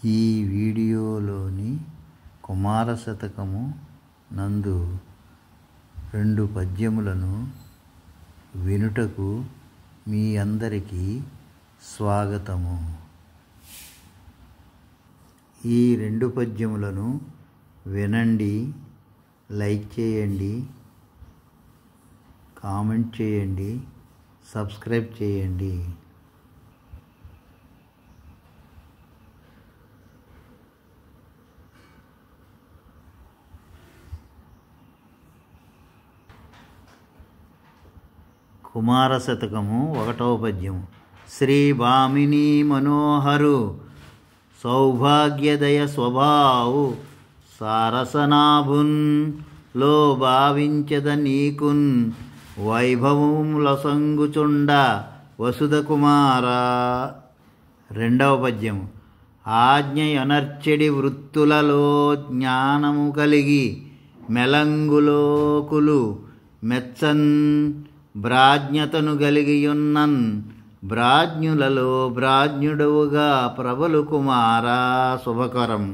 ఈ వీడియోలోని కుమార శతకము నందు 2 పద్యములను వినుటకు మీ అందరికీ స్వాగతము. ఈ 2 పద్యములను వినండి, లైక్ చేయండి, కామెంట్ చేయండి, సబ్స్క్రైబ్ చేయండి. కుమార శతకము 1వ పద్యము. శ్రీ భామిని మనోహరు సౌభాగ్యదయ స్వభావు సారసనాభున్ లో భావించద నీకున్ వైభవముల సంగుచుండ వసుధ కుమార. 2వ పద్యము. ఆజ్ఞయనర్చెడి వృత్తులలో జ్ఞానము కలిగి మెలంగులోకులు మెచ్చన్ బ్రాజ్ఞతను కలిగియున్నన్ బ్రాజ్ఞులలో బ్రాజ్ఞుడవుగా ప్రబలు కుమార. శుభకరం.